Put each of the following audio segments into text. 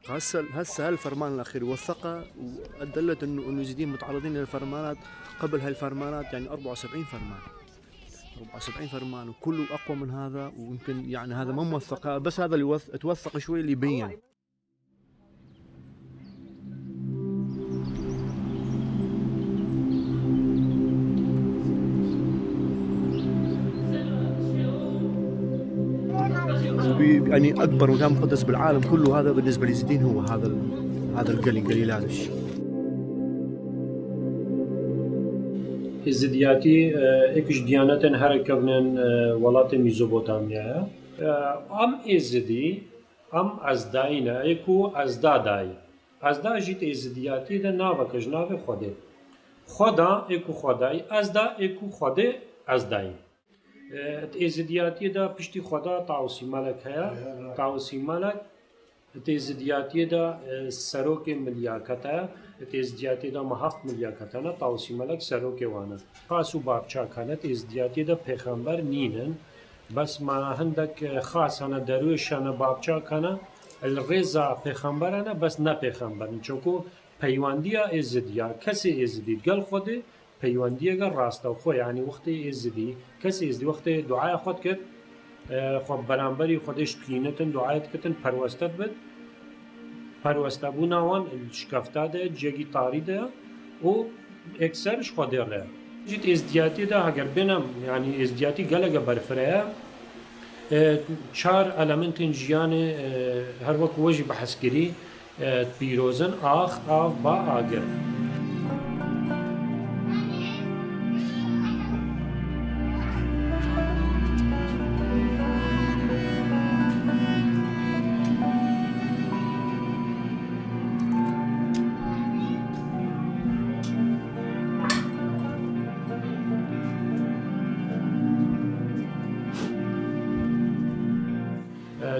يوثق. هسه هالفرمان الأخير وثقه ودلت إنه اليزيديين متعرضين للفرمانات قبل هالفرمانات، يعني 74 فرمان 74 فرمان وكله أقوى من هذا، ويمكن يعني هذا ما موثق، بس هذا اللي توثق شوي اللي يبين. يعني أكبر مكان مقدس بالعالم كله، هذا بالنسبة لليزيديين هو هذا القليل هذا الشيء. يزيدياتي اكش ديانتن هركبنن ولات ميزوبوتاميا ام يزيدي ام ازداينا اكو ازداداي ازدا جيت يزيدياتي ده ناوك جناوي خدا اكو خداي ازدا اكو خده ازداي يزيدياتي ده پشتی خدا تاوسی ملک هيا تاوسی ملک تيزدياتي دا سروك ملياكتا تيزدياتي دا مهفت ملياكتا تاوسي ملك سروك وانا خاصو بابچا كانت تيزدياتي دا پیغمبر نينن بس ما هندك خاص انا درويش انا بابچا كانا الرزا پیغمبرنا بس نا پیغمبر چوكو پیوانديا ازديا كسي ازدي قال خود پیوانديا قال راستا خو يعني وقت ازدي كسي ازدي وقت دعاء خود كد خب برانبری خودش پینتن دعایت کتن پروستت بد پروسته بوناوان شکفته ده جگی تاری ده و اکثرش خودی ره جیت ازدیاتی ده اگر بینم یعنی ازدیاتی گلگه برفره چار المنتن جیان هر وقت وجی بحثگیری پیروزن آخ با آگر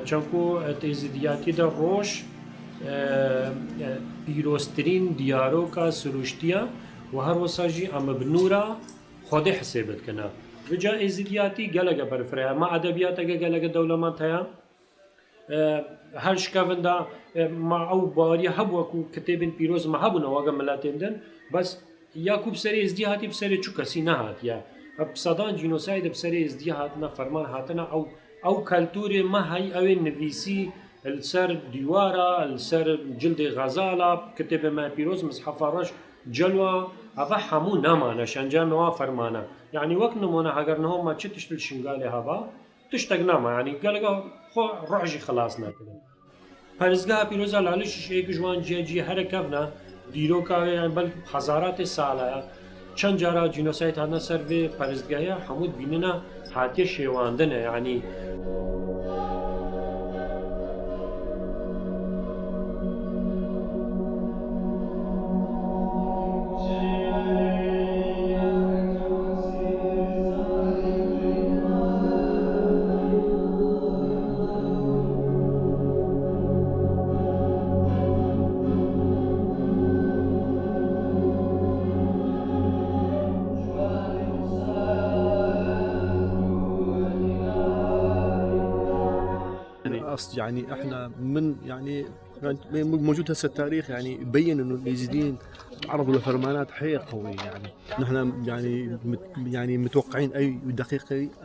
چونکو تیزدیاتی دا روش پیروسترین دیاروکا سروشتیا و هر وساجی ام بنورا خودی حسابت کنا وجا ازدیاتی گلگه برفره ما ادبیات گلگه دولمات هیا هر شکافن دا ما او باری هبو کو کتابن پیروز ما هبو نواگا ملاتندن بس یا کو بسری ازدیاتی بسری چو کسی نهات یا بصدان جنوساید بسری ازدیات نا فرمان هاتنا او كالتوري ما هي او نفيسي السر ديوارا السر جلد غزالة كتب ما بيروز مصحف رش جلوة هذا حمو نمانا شنجان نوا فرمانا يعني وقت نمونا هاجرناهم ما تشتش للشنغالي هذا تشتاق نما يعني قالوا خو رعجي خلاصنا كده فرزقها بيروز علىش شيء جوان جي حركتنا ديروكا يعني بل هزارات السالة چند جارا جنوساید هانا سر به پرستگاهی حمود بیننا حاتی شیواندنه یعنی يعني احنا من يعني موجود هسه التاريخ يعني يبين انه اليزيديين تعرضوا لفرمانات حيل قويه، يعني نحن يعني متوقعين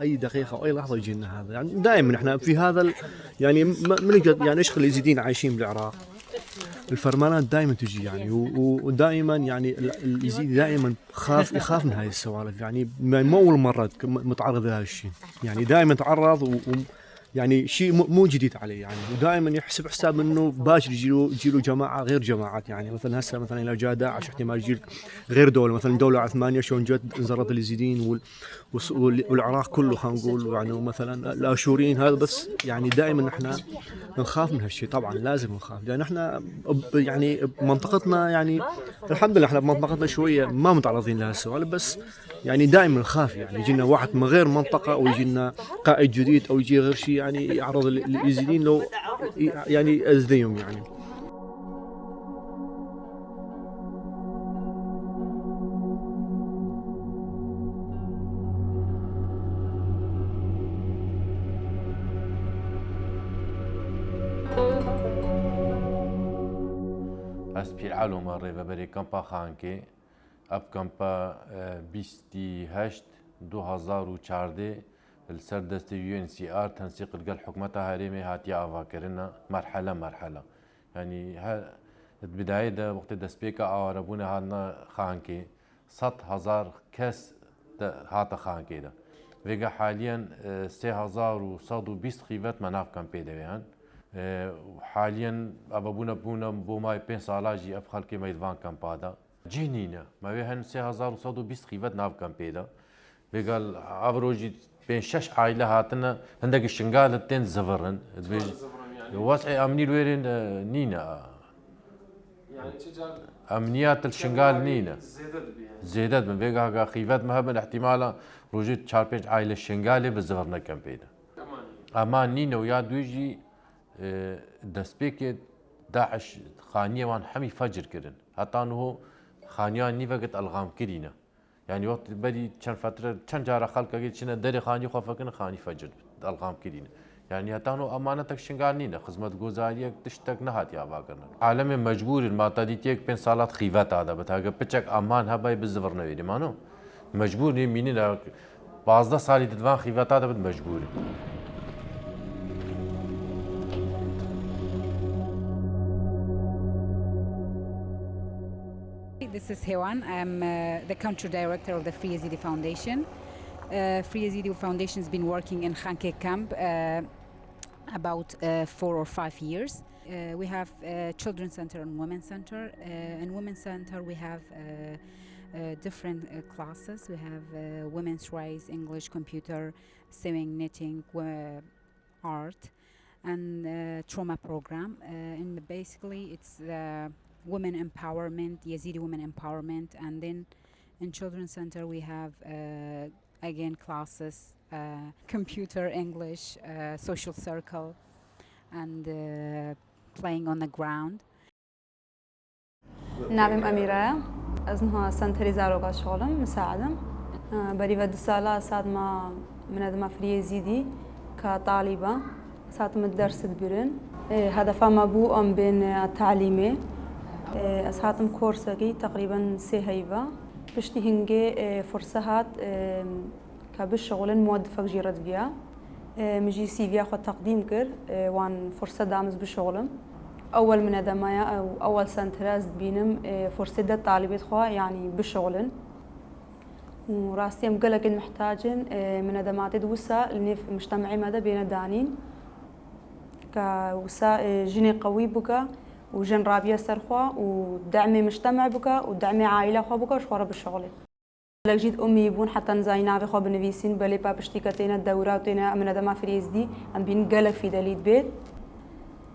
اي دقيقه او اي لحظه يجينا هذا، يعني دائما احنا في هذا يعني من يعني ايش اليزيديين عايشين بالعراق الفرمانات دائما تجي يعني ودائما يعني اليزيدي دائما يخاف من هاي السوالف، يعني مو اول مره متعرض لهذا الشيء، يعني دائما تعرض يعني شيء مو جديد عليه يعني، ودائما يحسب حساب انه باكر يجيله جماعه غير جماعات، يعني مثلا هسه مثلا اذا جاء داعش احتمال يجي غير دوله، مثلا دوله عثمانيه شلون جت انزرت اليزيديين والعراق كله خلينا نقول، يعني مثلا الاشوريين هذا، بس يعني دائما احنا نخاف من هالشيء، طبعا لازم نخاف لان احنا يعني بمنطقتنا يعني الحمد لله احنا بمنطقتنا شويه ما متعرضين لها السوالف، بس يعني دائما نخاف يعني يجينا واحد من غير منطقه او يجينا قائد جديد او يجي غير شيء يعني يعرض اليزيديين لو يعني أذيهم يعني. اسپیر علو ماره و بری کمپا خانکی اب کمپا 28 2014 السر دست UNHCR تنسيق القل حكومتها هريمي هاتيا أفاكرنا مرحلة يعني البداية ده وقت دسبيكا أعربونا هانا خانكي 100,000 كس هاتا خانكي ده ويجا حاليا 3120 خيفت مناف كان بيدويان وحاليا أبابونا بوماي 5 سالاجي أف خلقي ميدفان كان بادا جنينة ما بيهن 3120 خيفت ناف كان بيدا ويقال أفروجي بين 6 عائلة هاتنا عندك الشنغال التين زفرن واسع أمني الويرين نينا يعني تجار أمنيات الشنغال نينا زيدت من بيقا خيفات مهبن احتمالا روجيت 4-5 عائلة الشنغالي بالزفرنا كان بيدا أمان نينا ويا دويجي دسبيك داعش خانية وان حمي فجر كرن حتى أنه خانيان نيفقت ألغام كرينا يعني وقت بدي كان فترة كان جارة خلق قلت شنا دري خاني خوفكنا خاني فجر ألغام كرينا يعني حتى أنه أمانتك شنغال نينا خدمة جوزاريك تشتك نهات يا باقرنا عالم مجبور ما تديتيك بين صالات خيفات هذا بتاعك بتشك أمان هباي بالزفرنا ويدي مانو مجبور مينينا بعض صالي تدفان خيفات هذا بد مجبوري This is Hewan. I'm the country director of the Free Yezidi Foundation. Free Yezidi Foundation has been working in Khanke camp about 4 or 5 years. We have a children's center and women's center. In women's center we have different classes. We have women's rights, English, computer, sewing, knitting, art, and trauma program. And basically it's women empowerment, Yezidi women empowerment, and then in children's center we have again classes, computer, English, social circle, and playing on the ground. نعم أميرة أزنها سنتري زاروغا شغلم مساعدة بري ود سالا ساد ما من هذا فري يزيدي كطالبة ساد مدرسة برن هدفها ما بو أم بين التعليمي أسهاتم كورسكي تقريبا سهيفا بشتي هنجي فرصات كبالشغل موظفة جيرت بيا مجي سي في أخذ تقديم كر وان فرصة دامز بشغلم أول من هذا ما أو أول سنتراز بينم فرصة ده طالبة خوا يعني بشغلن وراستيم قلق محتاجين من هذا ما تدوسا لأن مجتمعي ماذا بين دانين كوسا جني قوي بكا وجن رابية سرخوا ودعمي مجتمع بكا ودعمي عائلة خوا بكا وشوارا بالشغل لك جيت أمي يبون حتى نزاينا في خوا بنفيسين بلي بابشتيكتين الدورة وتينا من هذا ما فريز دي أم بين قلق في دليل بيت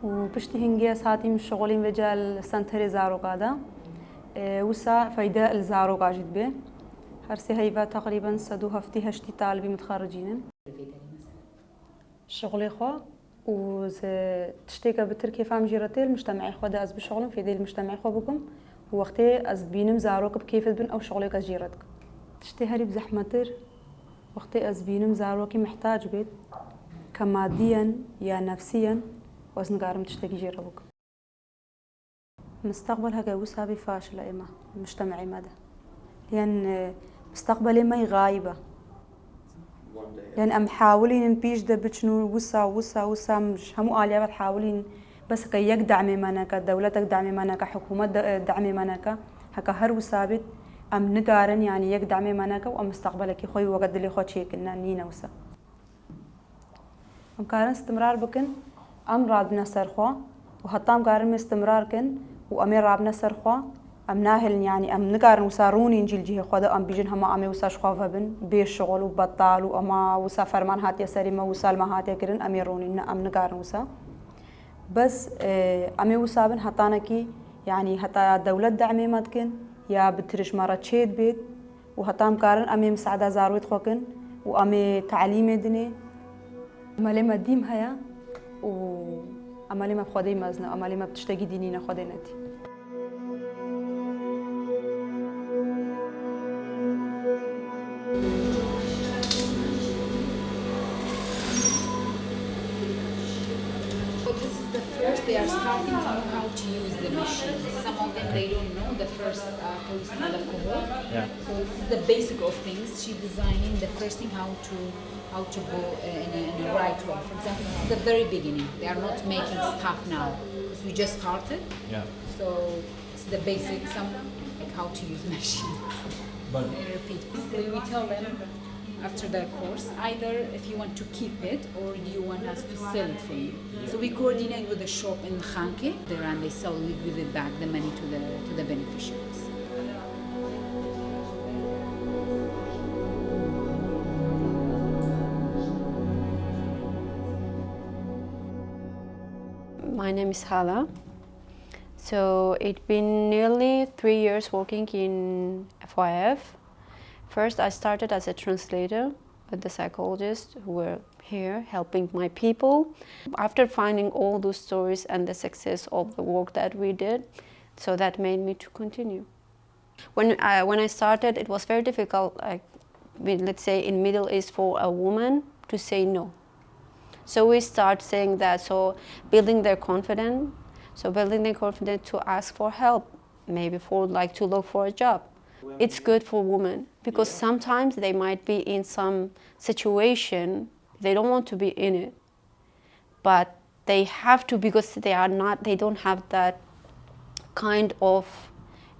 وبشتي هنجي ساعتي من شغلين وجال سنتري زارو قادا وسا فايدة الزارو قاجد به هرسي هيفا تقريبا سدو هفتي هشتي طالبي متخرجين شغلي خوا وتشتيك بتركي فام جيرتي المجتمعي خوا دا از بشغلم في دي المجتمعي خوا بكم ووقتي از بينم زاروك بكيف بن او شغلك از جيرتك تشتي هري بزحمتر وقتي از بينم زاروكي محتاج بيت كماديا يا نفسيا وزن قارم تشتكي جيرة بكم مستقبل هكا وسابي فاشلة إما مجتمعي مدى لأن مستقبلي ما غايبة لأن أم حاولين نبيش ده بتشنو وسا مش همو آلية بتحاولين بس كي يقدعمي مناكا دولتك دعمي مناكا حكومة دعمي مناكا هكا هر وسابت أم نقارن يعني يقدعمي مناكا وأم مستقبلك يخوي وقد اللي خو شيك نينا وسا أم كارن استمرار بكن أم رابنا سرخوا وهطام قارن استمرار كن وأمير رابنا سرخوا أم ناهل يعني أم نقارن وساروني نجيل جيه خدا أم بيجن هما أمي وساش خوافبن بيش شغل وبطال وأما وسا فرمان هاتيا سريمة وسالما هاتيا كرن أميروني أم نقارن وسا بس أمي وسابن هطانكي يعني هتا دولة دعمي مدكن يا بترش مرة تشيد بيت وهطام قارن أمي مساعدة زارويت خوكن وأمي تعليمي دني أمالي ما ديم هيا وأمالي ما بخدي مزنا أمالي ما بتشتكي دينينا خدينتي They are starting know how to use the machine. Some of them, they don't know the first cohort. Yeah. So this is the basic of things. She's designing the first thing how to go in a right way. For example, this is the very beginning. They are not making stuff now. Because we just started. Yeah. So it's the basic, like how to use machines. But Repeat. Basically, we tell them after their course, either if you want to keep it or you want us to sell it for you. So we coordinate with the shop in Khanke there, and they sell, we give it back the money to the beneficiaries. My name is Hala. So it's been nearly 3 years working in FYF. First, I started as a translator with the psychologists who were here helping my people. After finding all those stories and the success of the work that we did, so that made me to continue. When I started, it was very difficult, like, let's say in Middle East, for a woman to say no. So we start saying that, so building their confidence, to ask for help, maybe for like to look for a job. It's good for women because sometimes they might be in some situation, they don't want to be in it, but they have to because they don't have that kind of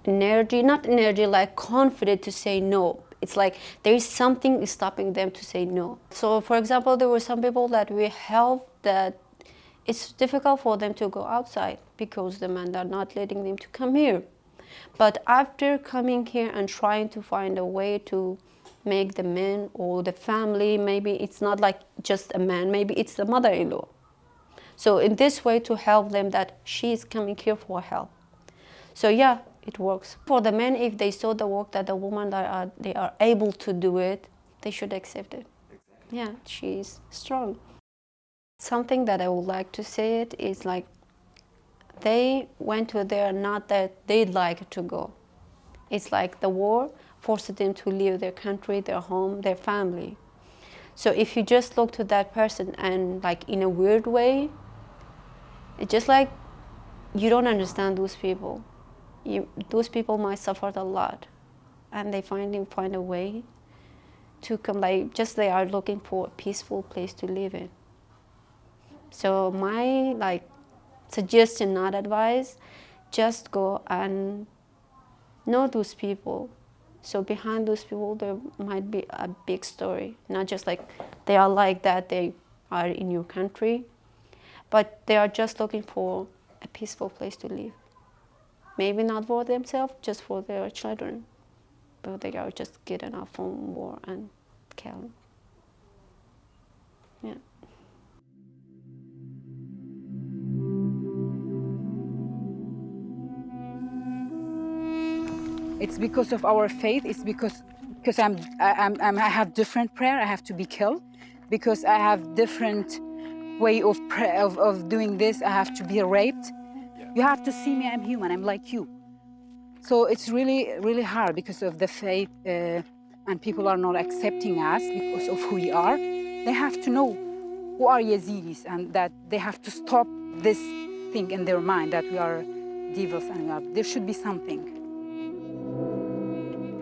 energy, not energy, like confident to say no. It's like there is something stopping them to say no. So for example, there were some people that we helped that it's difficult for them to go outside because the men are not letting them to come here. But after coming here and trying to find a way to make the men or the family, maybe it's not like just a man, maybe it's the mother-in-law. So in this way to help them that she is coming here for help. So yeah, it works. For the men, if they saw the work that the women they are able to do it, they should accept it. Yeah, she's strong. Something that I would like to say it is like, they went to there not that they'd like to go. It's like the war forced them to leave their country, their home, their family. So if you just look to that person and like in a weird way, it's just like you don't understand those people. Those people might suffer a lot, and they find a way to come, like just they are looking for a peaceful place to live in. So my suggestion, not advice, just go and know those people. So behind those people there might be a big story, not just like they are like that, they are in your country, but they are just looking for a peaceful place to live. Maybe not for themselves, just for their children, but they are just getting off from war and killing. Yeah. It's because of our faith. It's because I have different prayer. I have to be killed because I have different way of doing this. I have to be raped. You have to see me. I'm human. I'm like you. So it's really, really hard because of the faith, and people are not accepting us because of who we are. They have to know who are Yezidis, and that they have to stop this thing in their mind that we are devils and there should be something.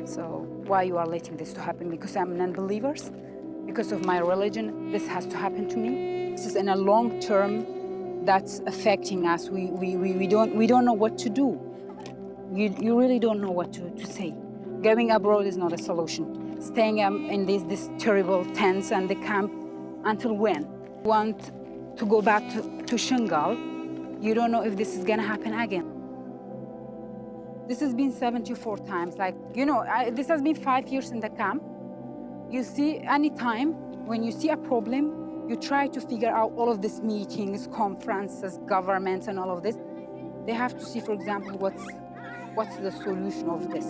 So why you are letting this to happen? Because I'm non-believers? Because of my religion, this has to happen to me? This is in a long term that's affecting us. We don't know what to do. You really don't know what to say. Going abroad is not a solution. Staying in this terrible tents and the camp, until when? Want to go back to Shenghal, you don't know if this is gonna happen again. This has been 74 times. This has been 5 years in the camp. You see, any time when you see a problem, you try to figure out all of these meetings, conferences, governments, and all of this. They have to see, for example, what's the solution of this.